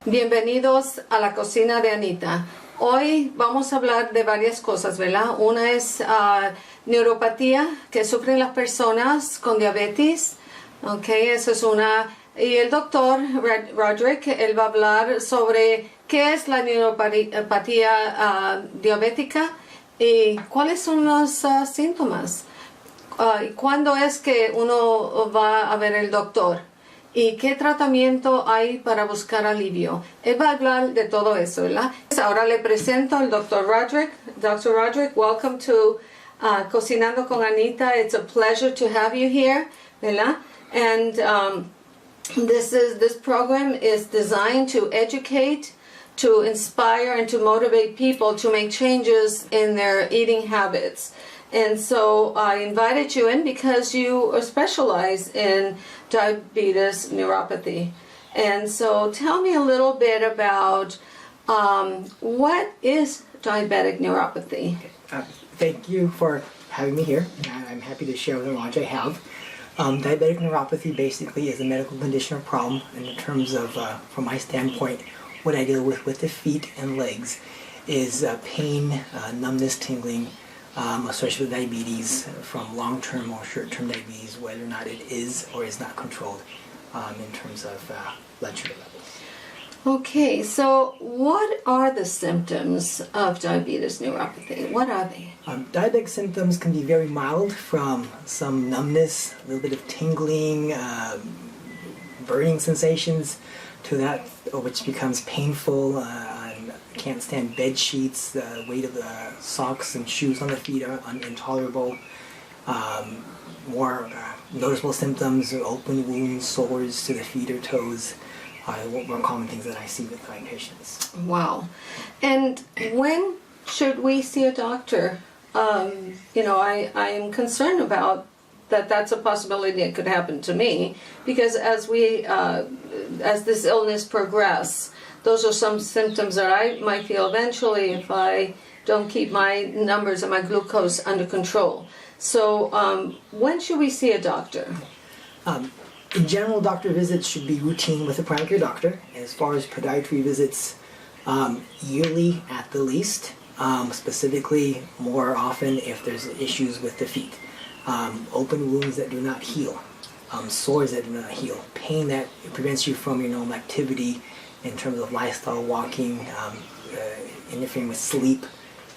Bienvenidos a la cocina de Anita. Hoy vamos a hablar de varias cosas, ¿verdad? Una es neuropatía que sufren las personas con diabetes. Ok, eso es una. Y el doctor Rodrick, él va a hablar sobre qué es la neuropatía diabética y cuáles son los síntomas. Y cuándo es que uno va a ver el doctor. ¿Y qué tratamiento hay para buscar alivio? Él va a hablar de todo eso, ¿verdad? Ahora le presento al Dr. Rodrick. Dr. Rodrick, welcome to Cosinando con Anita. It's a pleasure to have you here, ¿verdad? And this program is designed to educate, to inspire, and to motivate people to make changes in their eating habits. And so I invited you in because you specialize in diabetes neuropathy. And so tell me a little bit about what is diabetic neuropathy? Thank you for having me here. I'm happy to share the knowledge I have. Diabetic neuropathy basically is a medical condition or problem, and in terms of, from my standpoint, what I deal with the feet and legs is pain, numbness, tingling, associated with diabetes, from long-term or short-term diabetes, whether or not it is or is not controlled in terms of blood sugar levels. Okay, so what are the symptoms of diabetes neuropathy? What are they? Diabetic symptoms can be very mild, from some numbness, a little bit of tingling, burning sensations, to that which becomes painful. Can't stand bed sheets, the weight of the socks and shoes on the feet are intolerable. More noticeable symptoms are open wounds, sores to the feet or toes, more common things that I see with my patients. Wow. And when should we see a doctor? I am concerned about that's a possibility that could happen to me, because as this illness progresses, those are some symptoms that I might feel eventually if I don't keep my numbers and my glucose under control. So when should we see a doctor? In general, doctor visits should be routine with a primary care doctor. As far as podiatry visits, yearly at the least, specifically more often if there's issues with the feet. Open wounds that do not heal, sores that do not heal, pain that prevents you from your normal activity in terms of lifestyle, walking, interfering with sleep,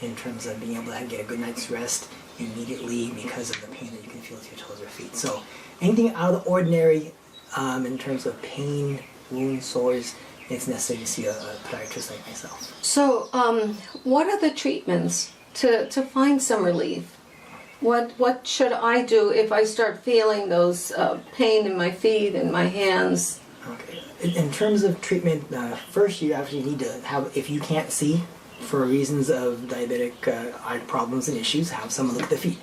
in terms of being able to get a good night's rest immediately because of the pain that you can feel with your toes or feet. So anything out of the ordinary in terms of pain, wounds, sores, it's necessary to see a podiatrist like myself. So what are the treatments to find some relief? What should I do if I start feeling those pain in my feet and my hands? Okay. In terms of treatment, first you actually need to have, if you can't see for reasons of diabetic eye problems and issues, have someone look at the feet.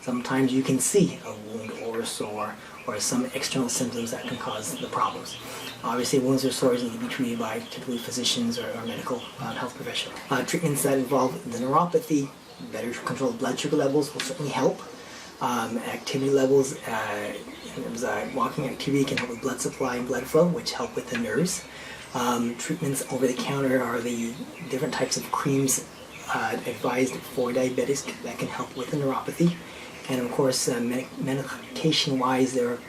Sometimes you can see a wound or a sore or some external symptoms that can cause the problems. Obviously, wounds or sores need to be treated by typically physicians or medical health professionals. Treatments that involve the neuropathy, better control of blood sugar levels will certainly help. Activity levels, in terms of walking activity, can help with blood supply and blood flow, which help with the nerves. Treatments over the counter are the different types of creams advised for diabetics that can help with the neuropathy. And of course, medication-wise, there are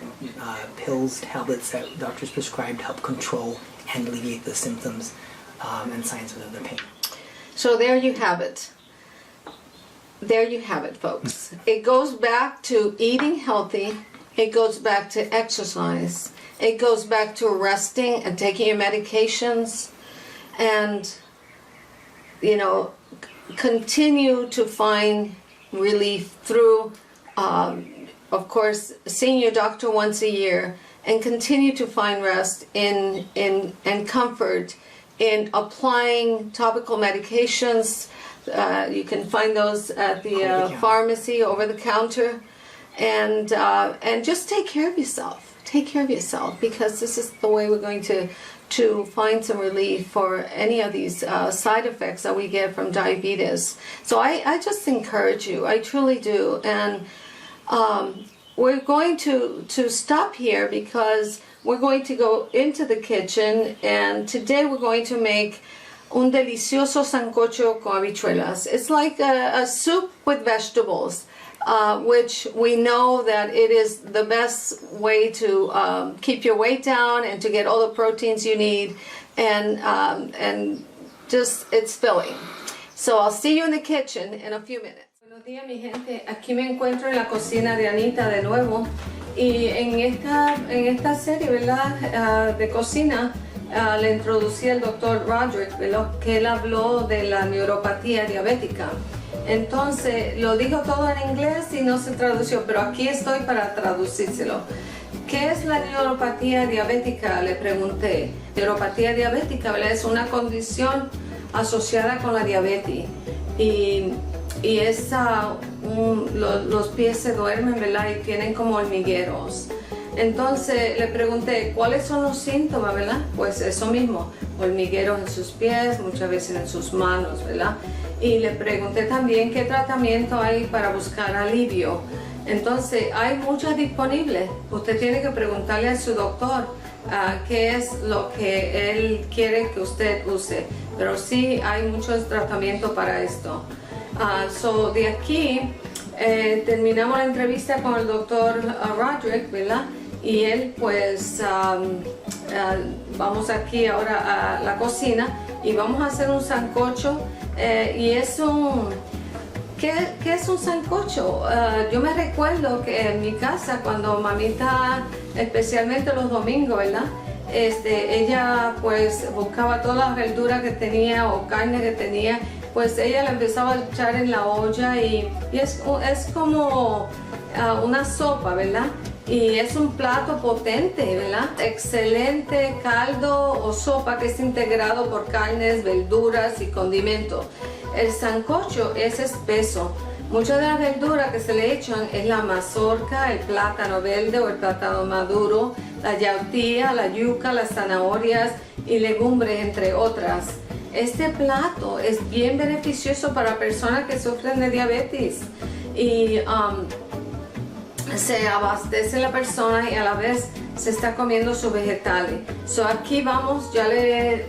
pills, tablets that doctors prescribe to help control and alleviate the symptoms and signs of the pain. So there you have it. There you have it, folks. It goes back to eating healthy. It goes back to exercise. It goes back to resting and taking your medications, and continue to find relief through, of course, seeing your doctor once a year, and continue to find rest and comfort in applying topical medications. You can find those at the pharmacy over the counter, and just take care of yourself. Take care of yourself, because this is the way we're going to find some relief for any of these side effects that we get from diabetes. So I just encourage you, I truly do. And we're going to stop here because we're going to go into the kitchen, and today we're going to make un delicioso sancocho con habichuelas. It's like a soup with vegetables, which we know that it is the best way to keep your weight down and to get all the proteins you need, and just it's filling. So I'll see you in the kitchen in a few minutes. Buenos días, mi gente. Aquí me encuentro en la cocina de Anita de nuevo, y en esta serie, ¿verdad? De cocina. Le introducí al Dr Rodrick, que él habló de la neuropatía diabética. Entonces lo dijo todo en inglés y no se tradució, pero aquí estoy para traducírselo. ¿Qué es la neuropatía diabética?, le pregunté. Neuropatía diabética, ¿verdad?, es una condición asociada con la diabetes, y es los pies se duermen, ¿verdad?, y tienen como hormigueros. Entonces le pregunté, ¿cuáles son los síntomas, verdad? Pues eso mismo, hormigueros en sus pies, muchas veces en sus manos, ¿verdad? Y le pregunté también qué tratamiento hay para buscar alivio. Entonces hay muchas disponibles. Usted tiene que preguntarle a su doctor qué es lo que él quiere que usted use. Pero sí hay muchos tratamientos para esto. De aquí terminamos la entrevista con el doctor Rodrick, ¿verdad? Y él pues vamos aquí ahora a la cocina y vamos a hacer un sancocho, y es un... ¿Qué es un sancocho? Yo me recuerdo que en mi casa, cuando mamita, especialmente los domingos, ¿verdad?, ella pues buscaba todas las verduras que tenía o carne que tenía, pues ella la empezaba a echar en la olla, y es como una sopa, ¿verdad? Y es un plato potente, ¿verdad? Excelente caldo o sopa que es integrado por carnes, verduras y condimentos. El sancocho es espeso. Muchas de las verduras que se le echan es la mazorca, el plátano verde o el plátano maduro, la yautía, la yuca, las zanahorias y legumbres, entre otras. Este plato es bien beneficioso para personas que sufren de diabetes, y se abastece la persona y a la vez se está comiendo sus vegetales. Aquí vamos, ya le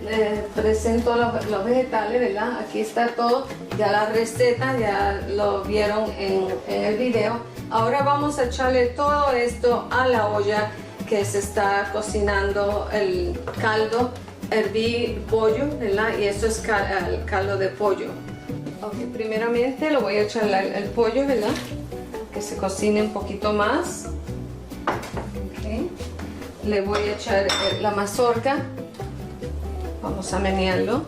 presento los vegetales, ¿verdad? Aquí está todo, ya la receta, ya lo vieron en el video. Ahora vamos a echarle todo esto a la olla que se está cocinando el caldo. Herví pollo, ¿verdad? Y esto es el caldo de pollo. Ok, primeramente lo voy a echar el pollo, ¿verdad?, que se cocine un poquito más. Okay. Le voy a echar la mazorca. Vamos a menearlo.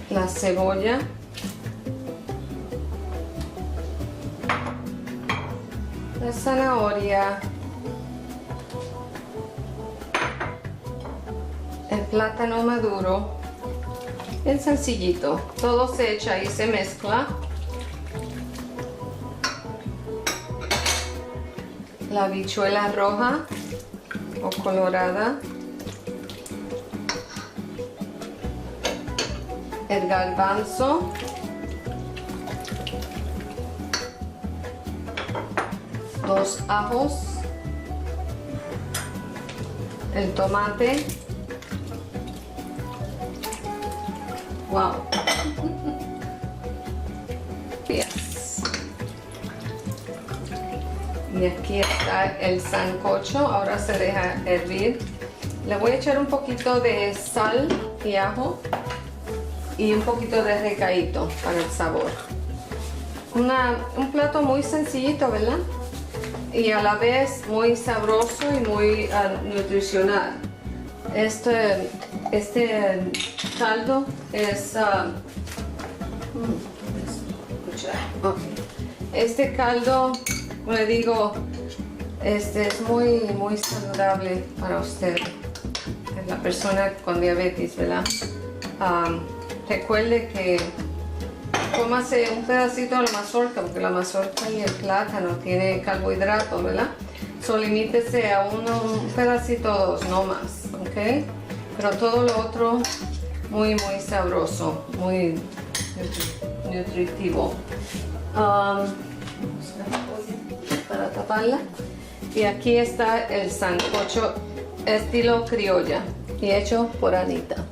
La cebolla. La zanahoria. El plátano maduro, bien sencillito, todo se echa y se mezcla. La habichuela roja o colorada, el garbanzo, dos ajos, el tomate. Wow. Yes. Y aquí está el sancocho. Ahora se deja hervir. Le voy a echar un poquito de sal y ajo y un poquito de recaíto para el sabor. Un plato muy sencillito, ¿verdad? Y a la vez muy sabroso y muy nutricional. Este caldo es este caldo, como le digo, es muy saludable para usted, la persona con diabetes, ¿verdad? Recuerde que cómase un pedacito de la mazorca, porque la mazorca y el plátano tiene carbohidratos, ¿verdad? Limítese a un pedacito o dos, no más, ¿ok? Pero todo lo otro muy sabroso, muy nutritivo. Para taparla. Y aquí está el sancocho estilo criolla y hecho por Anita.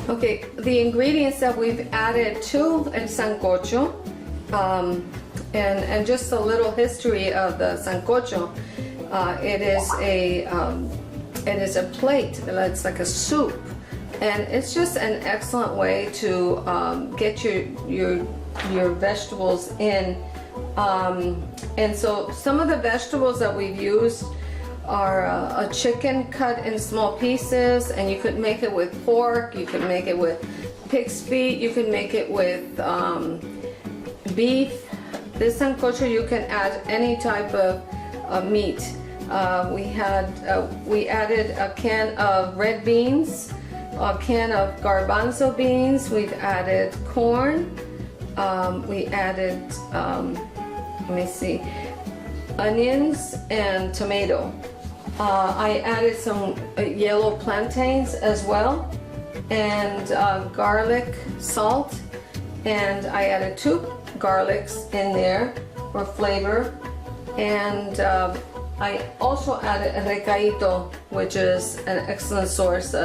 Okay, the ingredients that we've added to el sancocho, and just a little history of the sancocho. It is a plate. It's like a soup, and it's just an excellent way to get your vegetables in. And so some of the vegetables that we've used are a chicken cut in small pieces, and you could make it with pork, you could make it with pig's feet, you could make it with beef. This sancocho you can add any type of meat. We added a can of red beans, a can of garbanzo beans, we've added corn, we added let me see, onions and tomato. I added some yellow plantains as well, and garlic salt, and I added 2 garlics in there for flavor, and I also added a recaito, which is an excellent source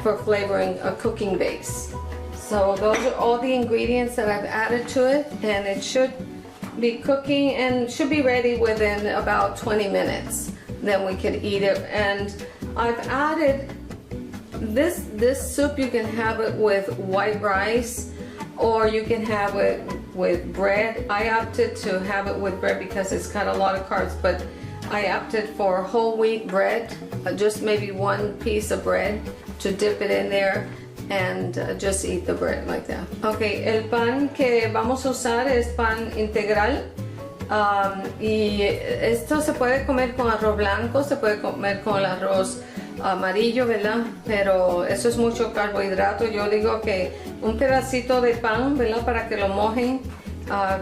for flavoring a cooking base. So those are all the ingredients that I've added to it, and it should be cooking and should be ready within about 20 minutes. Then we could eat it. And I've added this soup. You can have it with white rice, or you can have it with bread. I opted to have it with bread because it's got a lot of carbs, but I opted for whole wheat bread, just maybe 1 piece of bread to dip it in there and just eat the bread like that. Okay, el pan que vamos a usar es pan integral. Y esto se puede comer con arroz blanco, se puede comer con el arroz amarillo, ¿verdad? Pero eso es mucho carbohidrato. Yo digo que un pedacito de pan, ¿verdad? Para que lo mojen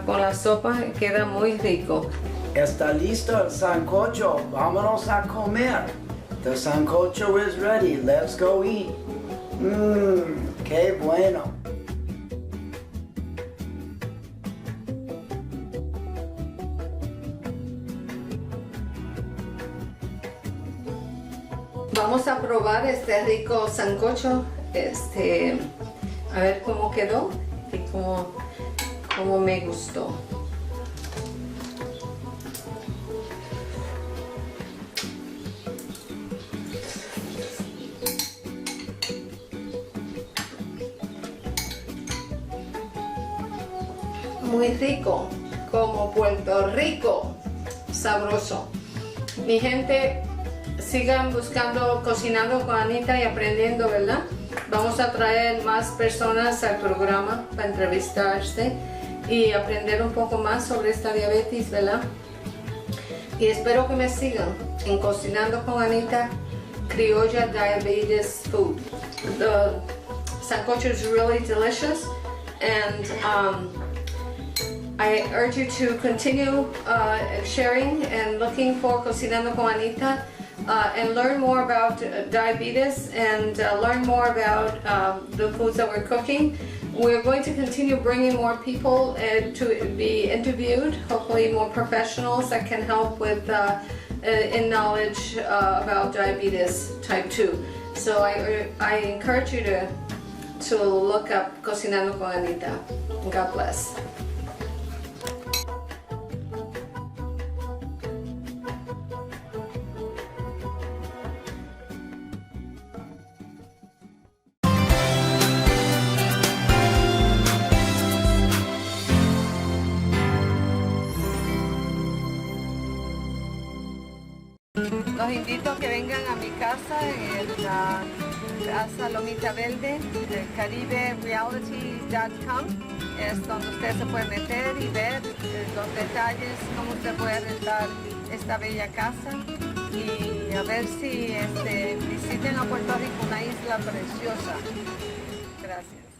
con la sopa, queda muy rico. Está listo el sancocho. Vámonos a comer. The sancocho is ready. Let's go eat. Qué bueno. Vamos a probar este rico sancocho, a ver cómo quedó y cómo me gustó. Muy rico, como Puerto Rico, sabroso. Mi gente, sigan buscando Cocinando con Anita y aprendiendo, ¿verdad? Vamos a traer más personas al programa para entrevistarse y aprender un poco más sobre esta diabetes, ¿verdad? Y espero que me sigan en Cocinando con Anita, Criolla Diabetes Food. The sancocho is really delicious, and I urge you to continue sharing and looking for Cocinando con Anita. And learn more about diabetes and learn more about the foods that we're cooking. We're going to continue bringing more people to be interviewed, hopefully more professionals that can help with in knowledge about diabetes type 2. So I encourage you to look up Cocinando con Anita. God bless. Los invito a que vengan a mi casa en la Casa Lomita Verde, caribereality.com. Es donde usted se puede meter y ver los detalles, cómo usted puede rentar esta bella casa y a ver si visiten a Puerto Rico, una isla preciosa. Gracias.